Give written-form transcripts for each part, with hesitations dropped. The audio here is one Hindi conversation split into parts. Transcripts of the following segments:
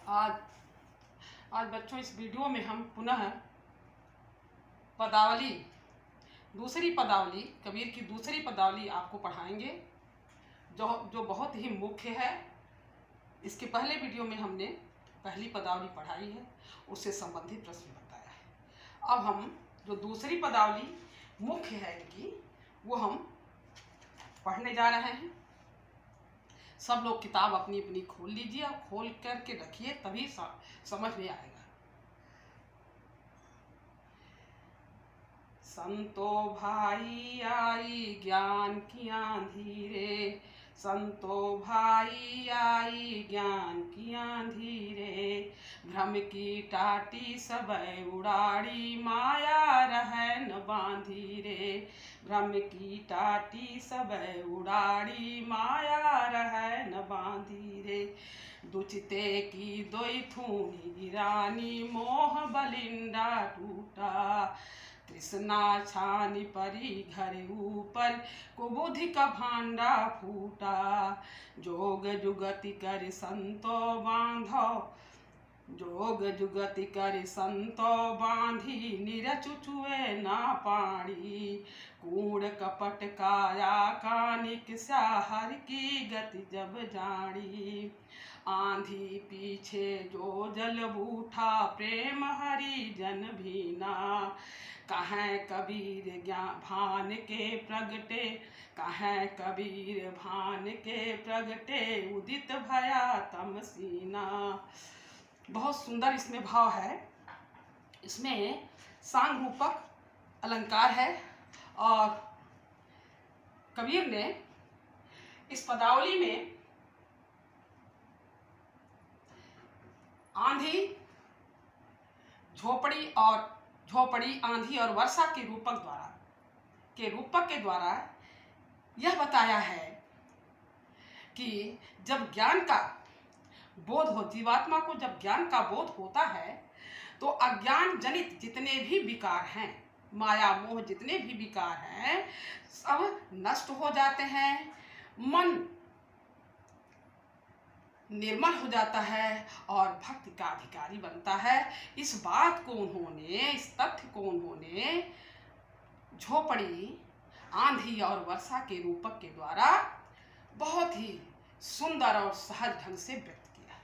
आज आज बच्चों इस वीडियो में हम पुनः पदावली दूसरी पदावली कबीर की दूसरी पदावली आपको पढ़ाएंगे जो बहुत ही मुख्य है। इसके पहले वीडियो में हमने पहली पदावली पढ़ाई है, उससे संबंधित प्रश्न बताया है। अब हम जो दूसरी पदावली मुख्य है इनकी वो हम पढ़ने जा रहे हैं। सब लोग किताब अपनी अपनी खोल लीजिए और खोल करके रखिए, तभी समझ में आएगा। संतो भाई आई ज्ञान की आंधी रे, संतो भाई आई ज्ञान की आंधी रे, भ्रम की टाटी सब उड़ाड़ी माया रहे न बांधी रे, भ्रम की टाटी सब उड़ाड़ी माया रहे न बांधी रे, दुचिते की दोई थूनी गिरानी मोह बलिंडा टूटा, कृष्णा छानी परी घर ऊपर कुबुद्धि का भांडा फूटा, जोग जुगति कर संतो बांधो, जोग जुगति कर संतो बांधी निरचुचुए ना पाड़ी, कूड़ कपट काया कानिक हर की गति जब जानी, आंधी पीछे जो जल बूठा प्रेम हरि जन भीना, कहें कबीर ज्ञान भान के प्रगटे, कहें कबीर भान के प्रगटे, उदित भया तम सीना। बहुत सुंदर इसमें भाव है। इसमें सांग रूपक अलंकार है और कबीर ने इस पदावली में आंधी झोपड़ी आंधी और वर्षा के रूपक के द्वारा यह बताया है कि जब ज्ञान का बोध हो, जीवात्मा को जब ज्ञान का बोध होता है तो अज्ञान जनित जितने भी विकार हैं, माया मोह जितने भी विकार हैं, सब नष्ट हो जाते हैं, मन निर्मल हो जाता है और भक्ति का अधिकारी बनता है। इस तथ्य को उन्होंने झोपड़ी आंधी और वर्षा के रूपक के द्वारा बहुत ही सुंदर और सहज ढंग से व्यक्त किया।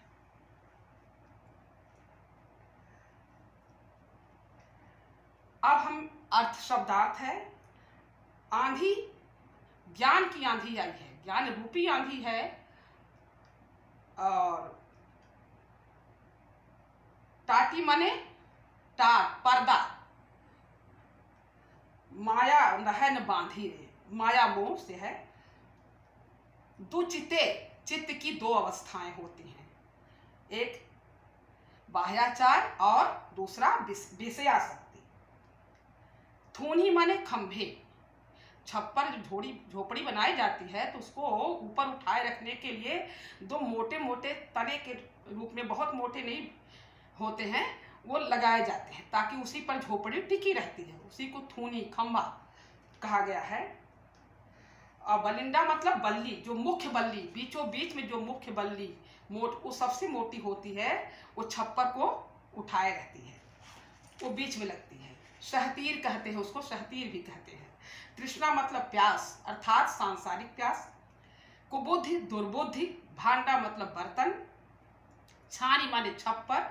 अब हम अर्थ शब्दार्थ है। आंधी ज्ञान की आंधी आई है, ज्ञान रूपी आंधी है, और टाटी माने टाट पर्दा, माया रहे न बांधी रे, माया मोह से है। दुचिते, चित्त की दो अवस्थाएं होती हैं, एक बाह्याचार और दूसरा विषयासक्ति। थूनी माने खंभे, छप्पर जो झोपड़ी बनाई जाती है तो उसको ऊपर उठाए रखने के लिए दो मोटे मोटे तने के रूप में, बहुत मोटे नहीं होते हैं, वो लगाए जाते हैं ताकि उसी पर झोपड़ी टिकी रहती है। उसी को थूनी खंभा कहा गया है। और बलिंडा मतलब बल्ली, जो मुख्य बल्ली, बीचों बीच में जो मुख्य बल्ली वो सबसे मोटी होती है, वो छप्पर को उठाए रहती है, वो बीच में लगती है। सहतीर कहते हैं उसको, सहतीर भी कहते हैं। तृष्णा मतलब प्यास, अर्थात सांसारिक प्यास। कुबुद्धि दुर्बुद्धि, भांडा मतलब बर्तन। छानी माने छप्पर।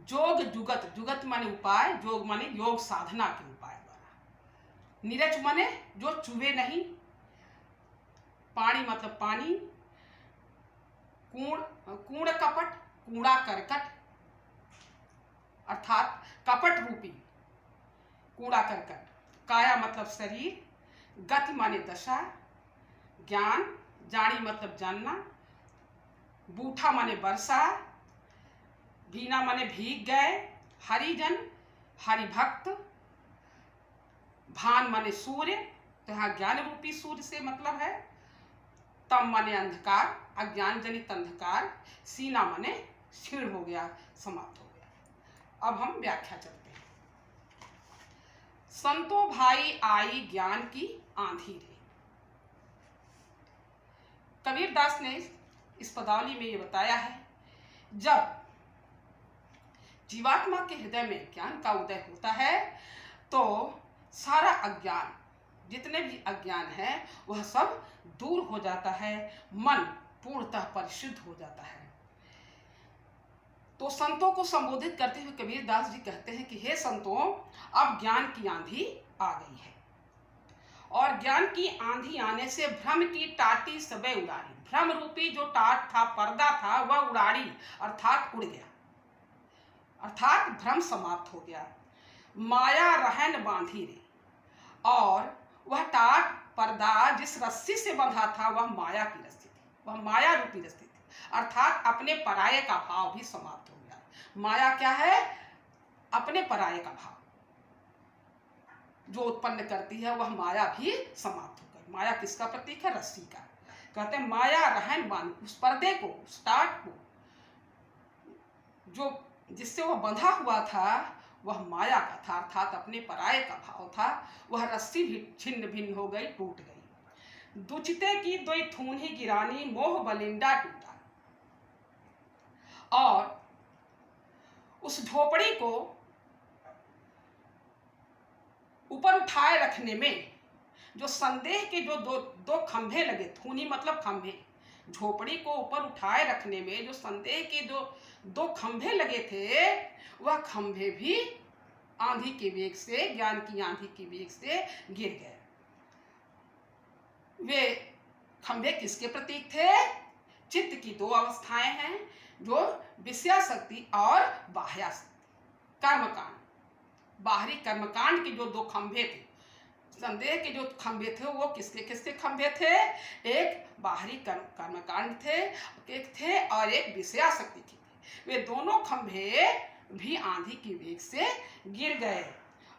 जोग जुगत, जुगत माने उपाय, जोग माने योग साधना के उपाय द्वारा। नीरज माने जो चुभे नहीं। पानी मतलब पानी। कूड़ कपट, कूड़ा करकट, अर्थात कपट रूपी कूड़ा करकट। काया मतलब शरीर। गति माने दशा। ज्ञान, जानी मतलब जानना। बूठा माने वर्षा। भीना माने भीग गए। हरिजन, हरिभक्त। भान माने सूर्य, तो यहाँ ज्ञान रूपी सूर्य से मतलब है। तम माने अंधकार, अज्ञान जनित अंधकार। सीना माने क्षीण हो गया, समाप्त हो गया। अब हम व्याख्या चलते हैं। संतो भाई आई ज्ञान की आंधी रे। कबीर दास ने इस पदावली में ये बताया है जब जीवात्मा के हृदय में ज्ञान का उदय होता है तो सारा अज्ञान, जितने भी अज्ञान है वह सब दूर हो जाता है, मन पूर्णतः परिशुद्ध हो जाता है। तो संतों को संबोधित करते हुए कबीर दास जी कहते हैं कि हे संतों, अब ज्ञान की आंधी आ गई है और ज्ञान की आंधी आने से भ्रम की टाटी सबे उड़ाड़ी। भ्रम रूपी जो टाट था, पर्दा था, वह उड़ाड़ी अर्थात उड़ गया, अर्थात भ्रम समाप्त हो गया। माया रहन बांधी रे, और वह टाट पर्दा जिस रस्सी से बंधा था वह माया की रस्सी थी, वह माया रूपी रस्सी थी, अर्थात अपने पराये का भाव भी समाप्त हो गया। माया क्या है? अपने पराये का भाव जो उत्पन्न करती है वह माया भी समाप्त हो गई। माया किसका प्रतीक है? रस्सी का। कहते हैं माया रहन बांध, उस पर्दे को, उस टाट को जो जिससे वह बंधा हुआ था वह माया का था, अर्थात अपने पराये का भाव था। वह रस्सी भी छिन्न भिन्न हो गई, टूट गई। दुचिते की दोई थूनी गिरानी, मोह बलिंडा टूटा। और उस झोपड़ी को ऊपर उठाए रखने में जो संदेह के जो दो खंभे लगे, थूनी मतलब खंभे, झोपड़ी को ऊपर उठाए रखने में जो संदेह के दो खंभे लगे थे, वह खंभे भी आंधी के वेग से, ज्ञान की आंधी के वेग से गिर गए। वे खंभे किसके प्रतीक थे? चित्त की दो अवस्थाएं हैं, जो विषयासक्ति और बाह्यासक्ति। कर्मकांड, बाहरी कर्मकांड के जो दो खंभे थे, संदेह के जो खंभे थे, वो किसके किसके खंभे थे? एक बाहरी कर्मकांड थे और एक विषयासक्ति की थी। वे दोनों खंभे भी आंधी की वेग से गिर गए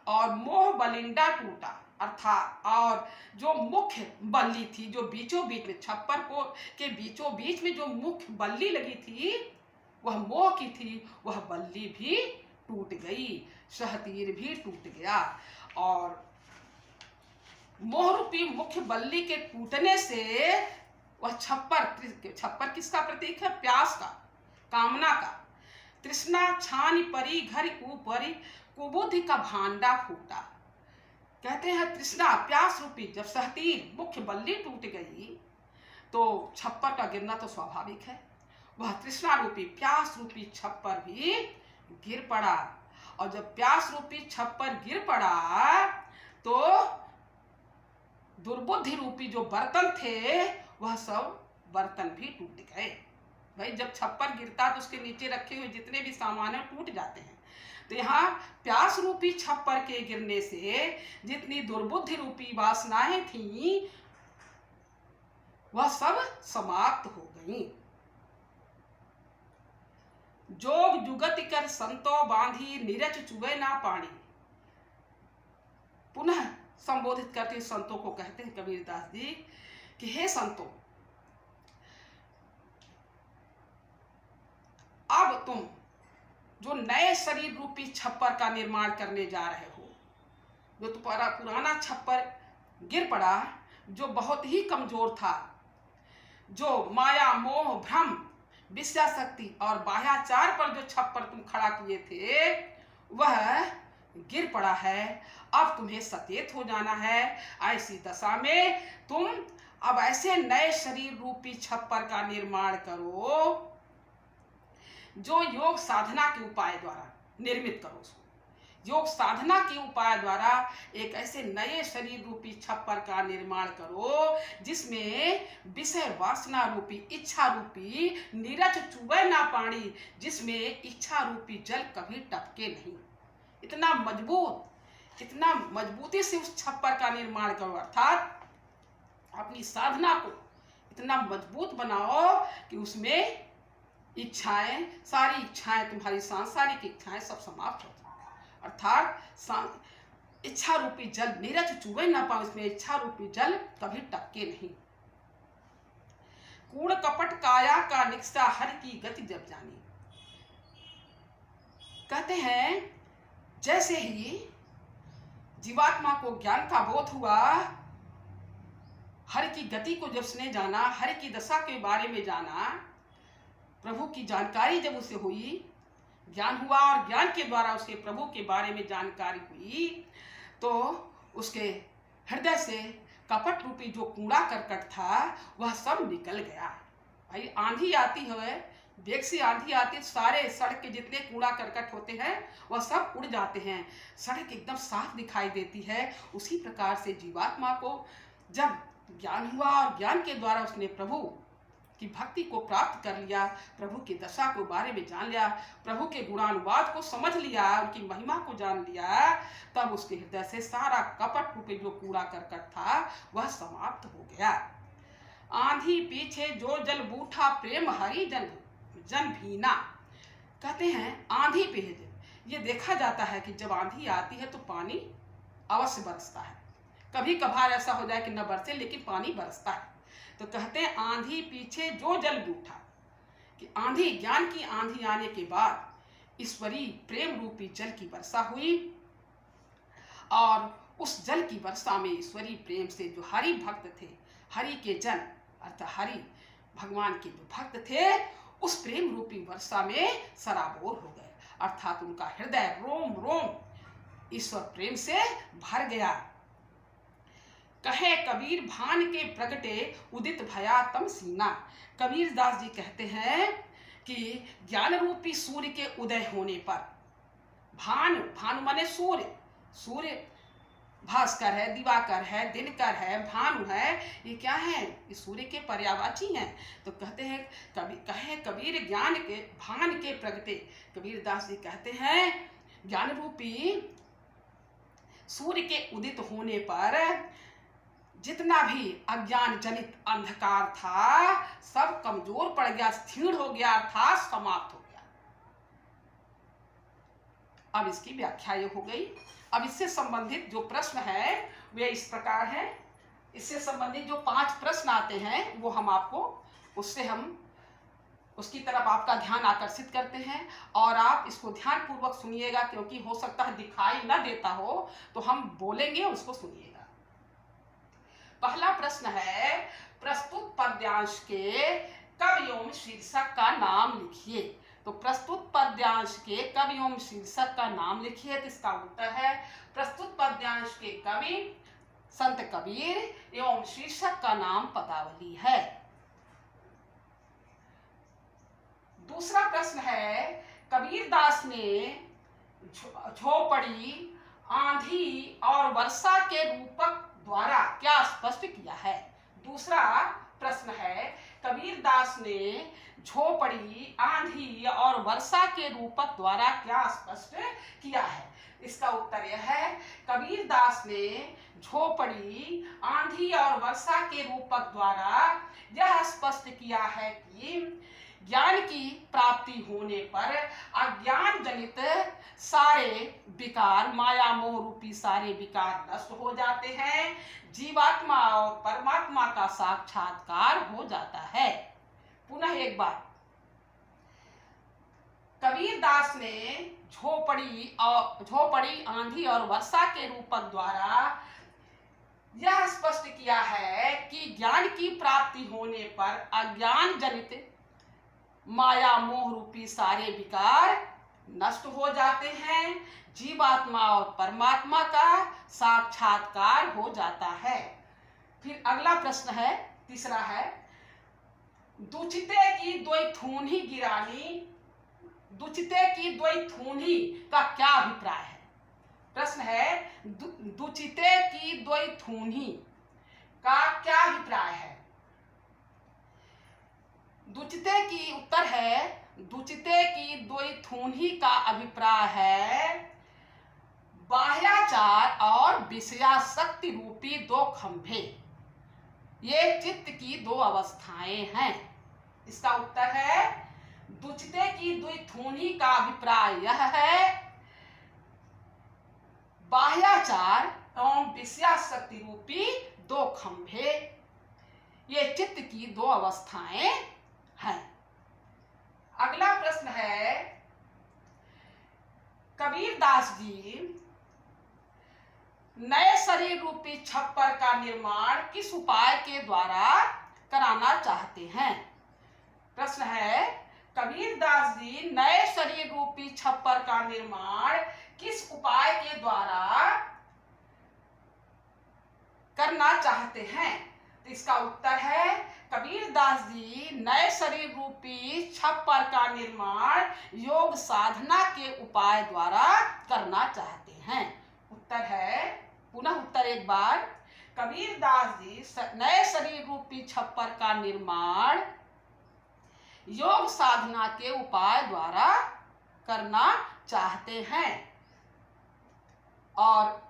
और मोह बलिंडा टूटा, अर्थात और जो मुख्य बल्ली थी, जो बीचों बीच में छप्पर को के बीचों बीच में जो मुख्य बल्ली लगी थी, वह मोह की थी, वह बल्ली भी टूट गई, सहतीर भी टूट गया। और मोह रूपी मुख्य बल्ली के टूटने से वह छप्पर किसका प्रतीक है? प्यास का, कामना का। तृष्णा छानी परी घर ऊपरी, कुबुद्धि का भांडा फूटा। कहते हैं तृष्णा, प्यास रूपी जब सहतीर मुख्य बल्ली टूट गई तो छप्पर का गिरना तो स्वाभाविक है। वह तृष्णा रूपी, प्यास रूपी छप्पर भी गिर पड़ा। और जब प्यास रूपी छप्पर गिर पड़ा तो दुर्बुद्धि रूपी जो बर्तन थे वह सब बर्तन भी टूट गए। भाई जब छप्पर गिरता तो उसके नीचे रखे हुए जितने भी सामान है टूट जाते हैं। तो यहाँ प्यास रूपी छप्पर के गिरने से जितनी दुर्बुद्धि रूपी वासनाएं थीं वह सब समाप्त हो गईं। जोग जुगति कर संतो बांधी, नीरज चुगे ना पानी। पुनः संबोधित करते संतों को कहते हैं कबीर दास जी कि हे संतों, अब तुम जो नए शरीर रूपी छप्पर का निर्माण करने जा रहे हो, जो तुम्हारा पुराना छप्पर गिर पड़ा, जो बहुत ही कमजोर था, जो माया मोह भ्रम विषयासक्ति और बाह्याचार पर जो छप्पर तुम खड़ा किए थे वह गिर पड़ा है। अब तुम्हें सचेत हो जाना है। ऐसी दशा में तुम अब ऐसे नए शरीर रूपी छप्पर का निर्माण करो जो योग साधना के उपाय द्वारा निर्मित करो। उसको योग साधना के उपाय द्वारा एक ऐसे नए शरीर रूपी छप्पर का निर्माण करो जिसमें विषय वासना रूपी, इच्छा रूपी नीरज चुबे ना पानी, जिसमें इच्छा रूपी जल कभी टपके नहीं। इतना मजबूती से उस छप्पर का निर्माण करो, अर्थात अपनी साधना को इतना मजबूत बनाओ कि उसमें इच्छाएं, सारी इच्छाएं, तुम्हारी सांसारिक इच्छाएं सब समाप्त हो जाए, अर्थात इच्छा रूपी जल नीरज चुबे ना पाओ, इसमें इच्छा रूपी जल कभी टपके नहीं। कूड़ कपट काया का निष्ठा हर की गति जब जानी। कहते हैं जैसे ही जीवात्मा को ज्ञान का बोध हुआ, हर की गति को जब उसने जाना, हर की दशा के बारे में जाना, प्रभु की जानकारी जब उसे हुई, ज्ञान हुआ और ज्ञान के द्वारा उसके प्रभु के बारे में जानकारी हुई, तो उसके हृदय से कपट रूपी जो कूड़ा करकट था वह सब निकल गया। भाई आंधी आती है, बेग से आंधी आती है, सारे सड़क के जितने कूड़ा करकट होते हैं वह सब उड़ जाते हैं, सड़क एकदम साफ दिखाई देती है। उसी प्रकार से जीवात्मा को जब ज्ञान हुआ और ज्ञान के द्वारा उसने प्रभु की भक्ति को प्राप्त कर लिया, प्रभु की दशा को बारे में जान लिया, प्रभु के गुणानुवाद को समझ लिया, उनकी महिमा को जान लिया, तब उसके हृदय से सारा कपट रूपी जो कूड़ा करकट था वह समाप्त हो गया। आंधी पीछे जो जल बूठा, प्रेम हरि जन भीना। कहते हैं आंधी पे है, ये देखा जाता है कि जब आंधी आती है तो पानी अवश्य बरसता है। कभी कभार ऐसा हो जाए कि न बरसे, लेकिन पानी बरसता है। तो कहते हैं आंधी पीछे जो जल बूठा, कि आंधी, ज्ञान की आंधी आने के बाद ईश्वरीय प्रेम रूपी जल की वर्षा हुई, और उस जल की वर्षा में ईश्वरीय प्रेम से जो हरि भक्त थे, हरि के जन अर्थात हरि भगवान के जो भक्त थे, उस प्रेम रूपी वर्षा में सराबोर हो गए, अर्थात उनका हृदय रोम रोम ईश्वर प्रेम से भर गया। कहे कबीर भान के प्रगटे, उदित भया तम सीना। कबीर दास जी कहते हैं कि ज्ञान रूपी सूर्य के उदय होने पर, भानु माने सूर्य, सूर्य भास्कर है, दिवाकर है, दिनकर है, भानु है, ये क्या है? ये सूर्य के पर्यायवाची हैं। तो कहते हैं कहे कबीर ज्ञान के भान के प्रगटे, कबीर दास जी कहते हैं ज्ञान रूपी सूर्य के उदित होने पर जितना भी अज्ञान जनित अंधकार था सब कमजोर पड़ गया, स्थिर हो गया, अर्थात समाप्त हो गया। अब इसकी व्याख्या ये हो गई। अब इससे संबंधित जो प्रश्न है वे इस प्रकार है। इससे संबंधित जो 5 प्रश्न आते हैं वो हम आपको उसकी तरफ आपका ध्यान आकर्षित करते हैं, और आप इसको ध्यान पूर्वक सुनिएगा, क्योंकि हो सकता है दिखाई न देता हो, तो हम बोलेंगे उसको सुनिएगा। पहला प्रश्न है, प्रस्तुत पद्यांश के कवि एवं शीर्षक का नाम लिखिए। तो प्रस्तुत पद्यांश के कवि एवं शीर्षक का नाम लिखिए। तो इसका उत्तर है प्रस्तुत पद्यांश के कवि संत कबीर एवं शीर्षक का नाम पदावली है। दूसरा प्रश्न है, कबीर दास ने झोपड़ी, आंधी और वर्षा के रूपक द्वारा क्या स्पष्ट किया है? दूसरा प्रश्न है, कबीर दास ने झोपड़ी, आंधी और वर्षा के रूपक द्वारा क्या स्पष्ट किया है? इसका उत्तर यह है, कबीर दास ने झोपड़ी, आंधी और वर्षा के रूपक द्वारा यह स्पष्ट किया है कि ज्ञान की प्राप्ति होने पर अज्ञान जनित सारे विकार, माया मोह रूपी सारे विकार नष्ट हो जाते हैं, जीवात्मा और परमात्मा का साक्षात्कार हो जाता है। पुनः एक बार, कबीर दास ने झोपड़ी, आंधी और वर्षा के रूपक द्वारा यह स्पष्ट किया है कि ज्ञान की प्राप्ति होने पर अज्ञान जनित माया मोह रूपी सारे विकार नष्ट हो जाते हैं, जीवात्मा और परमात्मा का साक्षात्कार हो जाता है। फिर अगला प्रश्न है, तीसरा है, दुचिते की दोई थूनी गिरानी, दुचिते की दोई थूनी का क्या अभिप्राय है? प्रश्न है, दुचिते की दोई थूनी का क्या अभिप्राय है? दुचिते की उत्तर है, दुचिते की दोई थूनी का अभिप्राय है बाह्याचार और विषयासक्ति रूपी 2 खंभे, ये चित्त की 2 अवस्थाएं हैं। इसका उत्तर है, दुचिते की दोई थूनी का अभिप्राय यह है बाह्याचार एवं विषयासक्ति रूपी 2 खंभे, ये चित्त की 2 अवस्थाएं हैं। अगला प्रश्न है, कबीर दास जी नए शरीर रूपी छप्पर का निर्माण किस उपाय के द्वारा कराना चाहते हैं? प्रश्न है, कबीरदास जी नए शरीर रूपी छप्पर का निर्माण किस उपाय के द्वारा करना चाहते हैं? तो इसका उत्तर है कबीरदास जी नए शरीर रूपी छप्पर का निर्माण योग साधना के उपाय द्वारा करना चाहते हैं। उत्तर है, पुनः उत्तर एक बार, कबीरदास जी नए शरीर रूपी छप्पर का निर्माण योग साधना के उपाय द्वारा करना चाहते हैं। और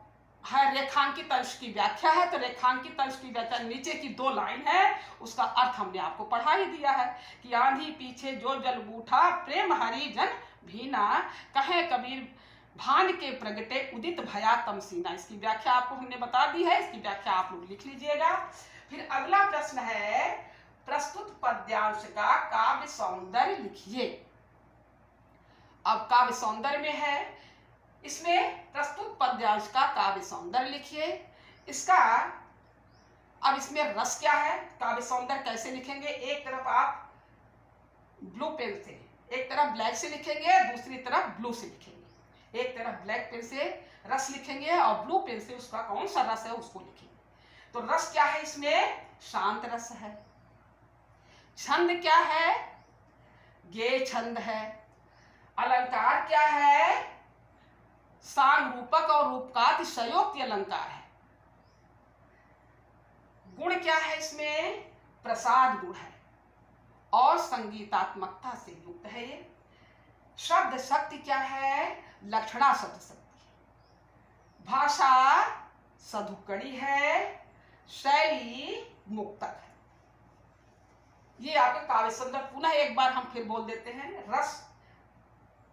है रेखांकित अंश की व्याख्या है, तो रेखांकित अंश की व्याख्या नीचे की 2 लाइन है, उसका अर्थ हमने आपको पढ़ा ही दिया है कि आंधी पीछे जो जल बूठा प्रेम हरिजन भीना, कहे कबीर भान के प्रगटे उदित भया तमसीना। इसकी व्याख्या आपको हमने बता दी है, इसकी व्याख्या आप लोग लिख लीजिएगा। फिर अगला प्रश्न है, प्रस्तुत पद्यांश का काव्य सौंदर्य लिखिए। अब काव्य सौंदर्य में है, इसमें प्रस्तुत पद्यांश का काव्य सौंदर्य लिखिए। इसका अब इसमें रस क्या है, काव्य सौंदर्य कैसे लिखेंगे? एक तरफ आप ब्लू पेन से, एक तरफ ब्लैक से लिखेंगे, दूसरी तरफ ब्लू से लिखेंगे। एक तरफ ब्लैक पेन से रस लिखेंगे और ब्लू पेन से उसका कौन सा रस है उसको लिखेंगे। तो रस क्या है इसमें? शांत रस है। छंद क्या है? गेय छंद है। अलंकार क्या है? सांग रूपक और रूपकाति संयोक्ति अलंकार है। गुण क्या है इसमें? प्रसाद गुण है और संगीतात्मकता से युक्त है ये। शब्द शक्ति क्या है? लक्षणा शब्द शक्ति। भाषा सधुकड़ी है, शैली मुक्तक है। ये आपके काव्य सौंदर्य। पुनः एक बार हम फिर बोल देते हैं।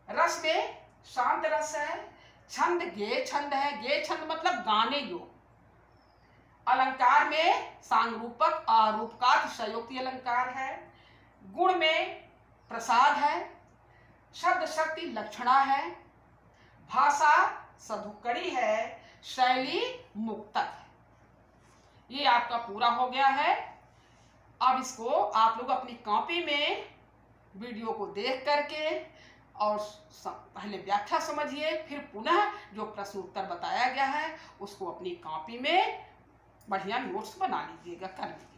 रस में शांत रस है। छंद गेय छंद है, गेय छंद मतलब गाने योग। अलंकार में सांगरूपक और रूपकाति संयोक्ति अलंकार है। गुण में प्रसाद है। शब्द शक्ति लक्षणा है। भाषा सधुकड़ी है। शैली मुक्तक है। ये आपका पूरा हो गया है। अब इसको आप लोग अपनी कॉपी में वीडियो को देख करके और पहले व्याख्या समझिए, फिर पुनः जो प्रश्न उत्तर बताया गया है उसको अपनी कॉपी में बढ़िया नोट्स बना लीजिएगा, कर लीजिए।